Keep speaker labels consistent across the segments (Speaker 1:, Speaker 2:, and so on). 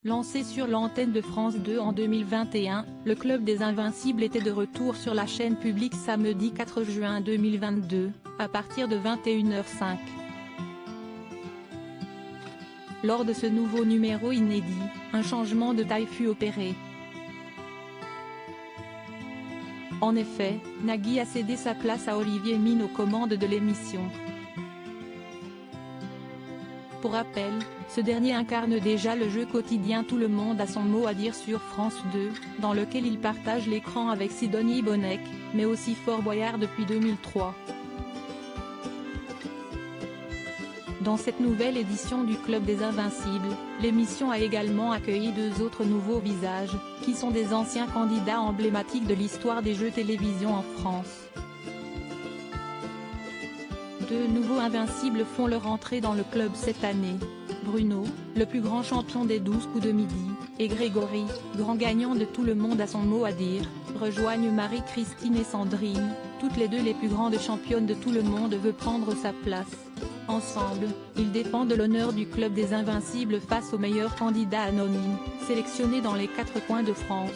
Speaker 1: Lancé sur l'antenne de France 2 en 2021, le Club des Invincibles était de retour sur la chaîne publique samedi 4 juin 2022, à partir de 21h05. Lors de ce nouveau numéro inédit, un changement de taille fut opéré. En effet, Nagui a cédé sa place à Olivier Mine aux commandes de l'émission. Pour rappel, ce dernier incarne déjà le jeu quotidien Tout le monde a son mot à dire sur France 2, dans lequel il partage l'écran avec Sidonie Bonnec, mais aussi Fort Boyard depuis 2003. Dans cette nouvelle édition du Club des Invincibles, l'émission a également accueilli deux autres nouveaux visages, qui sont des anciens candidats emblématiques de l'histoire des jeux télévision en France. Deux nouveaux invincibles font leur entrée dans le club cette année. Bruno, le plus grand champion des 12 coups de midi, et Grégory, grand gagnant de Tout le monde a son mot à dire, rejoignent Marie-Christine et Sandrine, toutes les deux les plus grandes championnes de Tout le monde veut prendre sa place. Ensemble, ils défendent l'honneur du Club des Invincibles face aux meilleurs candidats anonymes, sélectionnés dans les 4 coins de France.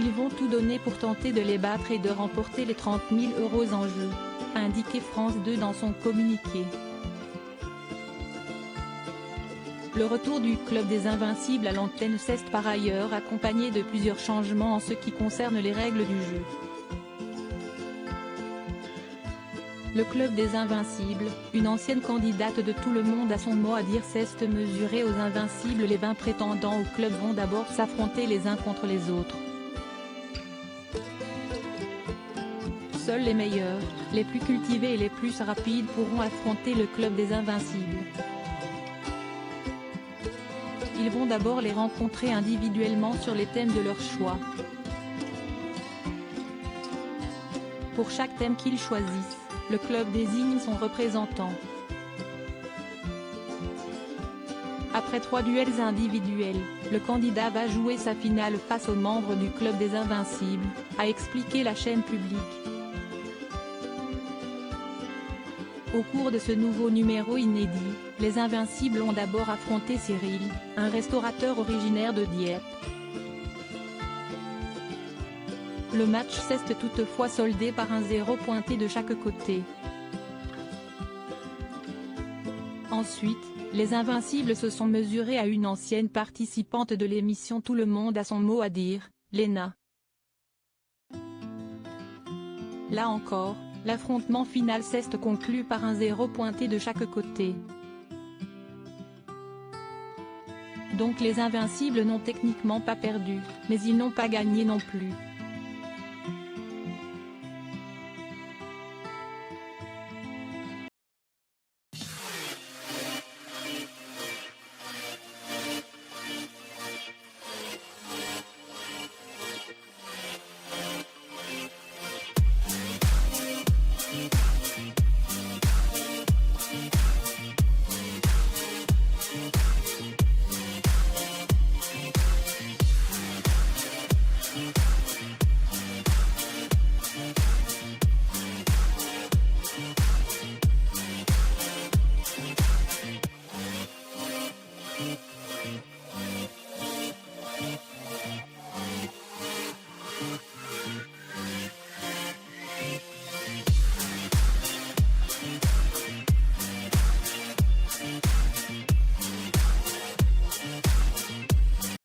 Speaker 1: Ils vont tout donner pour tenter de les battre et de remporter les 30 000 € en jeu, a indiqué France 2 dans son communiqué. Le retour du Club des Invincibles à l'antenne s'est par ailleurs accompagné de plusieurs changements en ce qui concerne les règles du jeu. Le Club des Invincibles, une ancienne candidate de Tout le monde a son mot à dire s'est mesurée aux Invincibles. Les 20 prétendants au club vont d'abord s'affronter les uns contre les autres. Seuls les meilleurs, les plus cultivés et les plus rapides pourront affronter le Club des Invincibles. Ils vont d'abord les rencontrer individuellement sur les thèmes de leur choix. Pour chaque thème qu'ils choisissent, le club désigne son représentant. Après 3 duels individuels, le candidat va jouer sa finale face aux membres du Club des Invincibles, a expliqué la chaîne publique. Au cours de ce nouveau numéro inédit, les Invincibles ont d'abord affronté Cyril, un restaurateur originaire de Dieppe. Le match s'est toutefois soldé par un 0 pointé de chaque côté. Ensuite, les Invincibles se sont mesurés à une ancienne participante de l'émission Tout le monde a son mot à dire, Léna. Là encore, l'affrontement final s'est conclu par un 0 pointé de chaque côté. Donc les Invincibles n'ont techniquement pas perdu, mais ils n'ont pas gagné non plus,